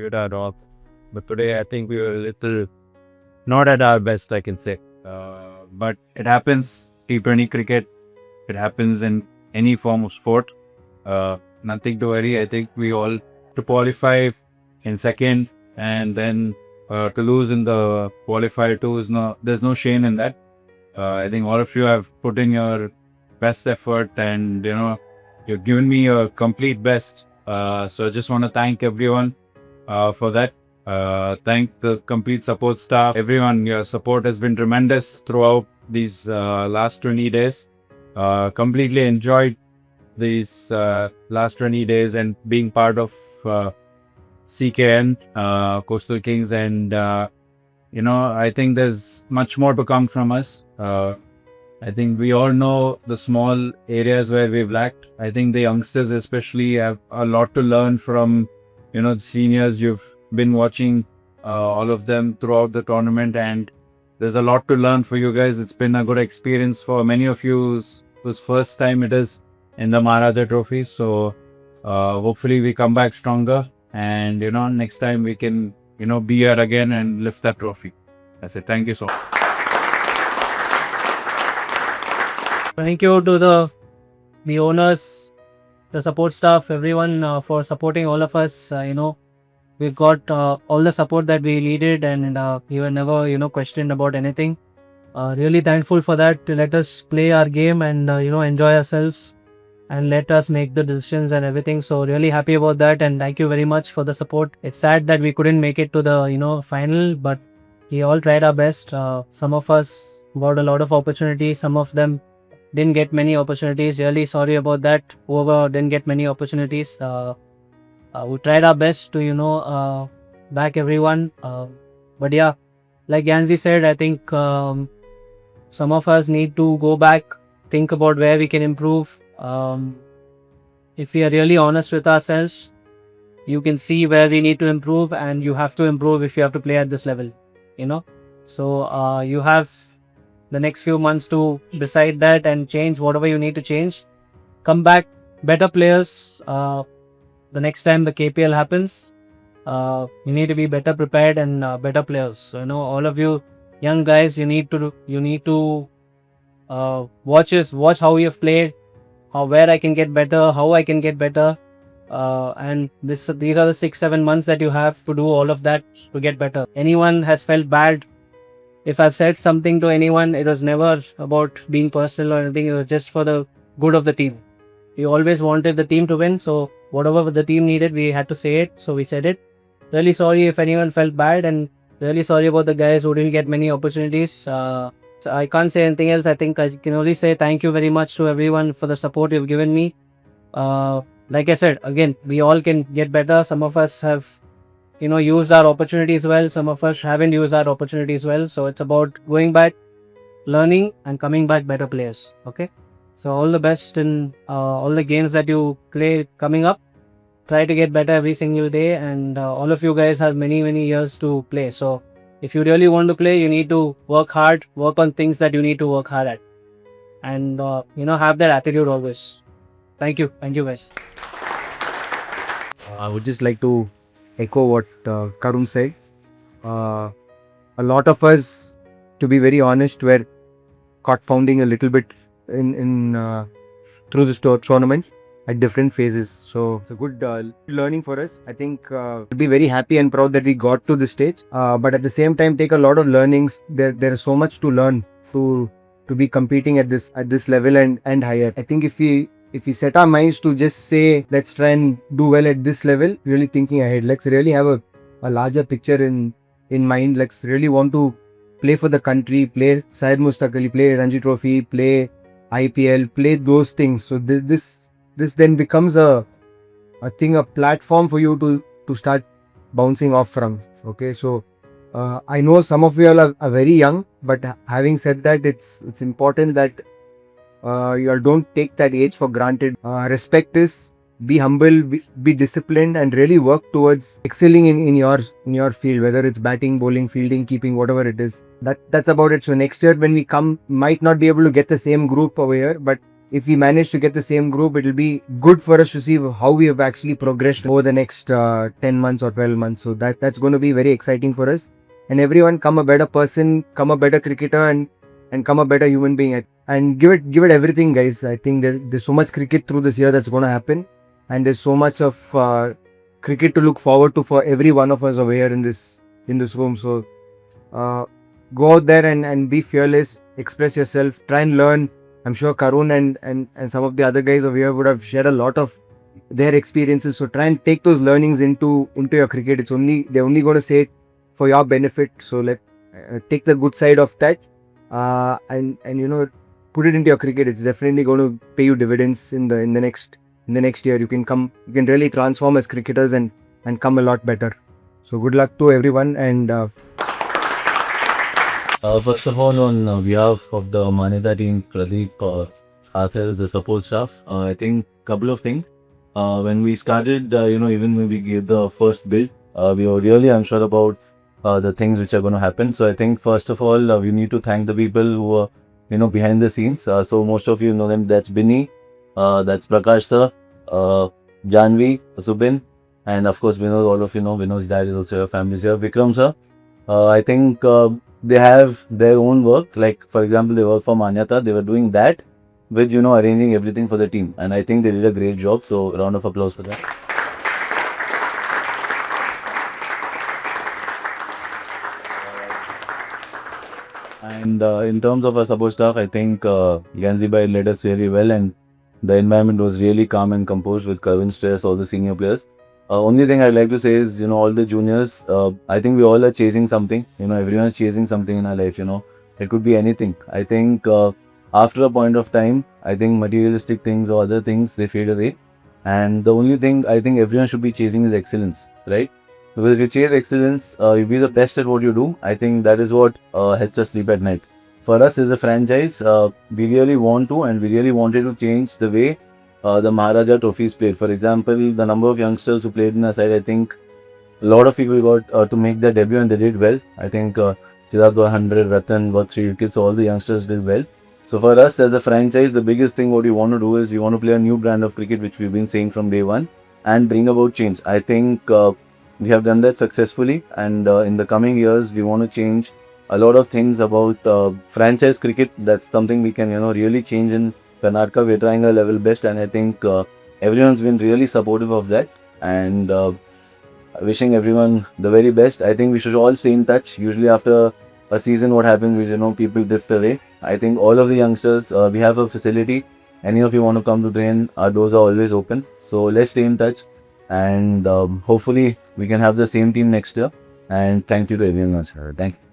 it our all. But today, I think we were a little not at our best, I can say. But it happens. T20 cricket, it happens in any form of sport. Nothing to worry. I think we all to qualify in second and then to lose in the qualifier too is no. There's no shame in that. I think all of you have put in your best effort, and you've given me your complete best. So I just want to thank everyone for that. Thank the complete support staff, everyone. Your support has been tremendous throughout these last 20 days. Completely enjoyed these last 20 days and being part of CKN, Coastal Kings, and I think there's much more to come from us. I think we all know the small areas where we've lacked. I think the youngsters especially have a lot to learn from, the seniors. You've been watching all of them throughout the tournament, and there's a lot to learn for you guys. It's been a good experience for many of you whose first time it is in the Maharaja Trophy. So hopefully we come back stronger, and next time we can be here again and lift that trophy. That's it. Thank you so much. Thank you to the owners, the support staff, everyone for supporting all of us. We've got all the support that we needed, and we were never questioned about anything. Really thankful for that, to let us play our game and enjoy ourselves and let us make the decisions and everything. So really happy about that, and thank you very much for the support. It's sad that we couldn't make it to the final, but we all tried our best. Some of us got a lot of opportunities, some of them didn't get many opportunities. Really sorry about that, whoever didn't get many opportunities. We tried our best to back everyone, but yeah, like Yanzi said, I think some of us need to go back, think about where we can improve. If we are really honest with ourselves, you can see where we need to improve, and you have to improve if you have to play at this level. So you have the next few months to decide that and change whatever you need to change. Come back better players. The next time the KPL happens, you need to be better prepared and better players. So, all of you young guys, you need to watch how you have played, where I can get better, how I can get better, and these are the 6-7 months that you have to do all of that to get better. Anyone has felt bad, if I've said something to anyone, it was never about being personal or anything. It was just for the good of the team. We always wanted the team to win, so whatever the team needed, we had to say it, so we said it. Really sorry if anyone felt bad, and really sorry about the guys who didn't get many opportunities. So I can't say anything else. I think I can only say thank you very much to everyone for the support you've given me. Like I said, again, we all can get better. Some of us have used our opportunities well, some of us haven't used our opportunities well. So it's about going back, learning, and coming back better players. Okay, so all the best in all the games that you play coming up. Try to get better every single day, and all of you guys have many years to play. So if you really want to play, you need to work hard, work on things that you need to work hard at, and have that attitude always. Thank you guys. I would just like to echo what Karun said. A lot of us, to be very honest, were caught pounding a little bit in through this tournament at different phases. So it's a good learning for us. I think we'll be very happy and proud that we got to this stage. But at the same time, take a lot of learnings. There is so much to learn to be competing at this level and higher. I think if we set our minds to just say, let's try and do well at this level, really thinking ahead, let's really have a larger picture in mind. Let's really want to play for the country, play Syed Mushtaq Ali, play Ranji Trophy, play IPL, play those things. So this then becomes a platform for you to start bouncing off from. Okay, so I know some of you all are very young, but having said that, it's important that you all don't take that age for granted. Respect this, be humble, be disciplined, and really work towards excelling in your field, whether it's batting, bowling, fielding, keeping, whatever it is. That's about it. So next year when we come, might not be able to get the same group over here, but if we manage to get the same group, it'll be good for us to see how we have actually progressed over the next 10 months or 12 months. So that's going to be very exciting for us. And everyone come a better person, come a better cricketer, and come a better human being. And give it everything, guys. I think there's so much cricket through this year that's going to happen, and there's so much of cricket to look forward to for every one of us over here in this room. So go out there and be fearless, express yourself, try and learn. I'm sure Karun and some of the other guys over here would have shared a lot of their experiences. So try and take those learnings into your cricket. They're only going to say it for your benefit. So take the good side of that, and put it into your cricket. It's definitely going to pay you dividends in the next year. You can really transform as cricketers and come a lot better. So good luck to everyone, and First of all, on behalf of the Manita team, Pradeep, ourselves, the support staff, I think couple of things. When we started, even when we gave the first build, we were really unsure about the things which are going to happen. So I think first of all, we need to thank the people who are, behind the scenes. So most of you know them. That's Binny, that's Prakash sir, Janvi, Subin, and of course Vinod. All of you know Vinod's dad is also your family here. Vikram sir. I think they have their own work. Like for example, they work for Manyata. They were doing that with arranging everything for the team, and I think they did a great job. So round of applause for that. And in terms of our support staff, I think Ganzibai led us really well, and the environment was really calm and composed with Karun stress, all the senior players. Only thing I'd like to say is, all the juniors, I think we all are chasing something. Everyone is chasing something in our life. It could be anything. I think after a point of time, I think materialistic things or other things, they fade away. And the only thing I think everyone should be chasing is excellence, right? Because if you chase excellence, you be the best at what you do. I think that is what helps us sleep at night. For us as a franchise, we really want to, and we really wanted to change the way the Maharaja trophies played. For example, the number of youngsters who played in our side, I think a lot of people got to make their debut and they did well. I think Siddharth got 100, Ratan got 3 wickets, so all the youngsters did well. So for us as a franchise, the biggest thing what we want to do is we want to play a new brand of cricket, which we've been saying from day one, and bring about change. I think we have done that successfully, and in the coming years, we want to change a lot of things about franchise cricket. That's something we can really change in Karnataka. We're trying our level best, and I think everyone's been really supportive of that, and wishing everyone the very best. I think we should all stay in touch. Usually after a season, what happens is people drift away. I think all of the youngsters, we have a facility. Any of you want to come to train, our doors are always open. So let's stay in touch, and hopefully we can have the same team next year. And thank you to everyone else. Thank you.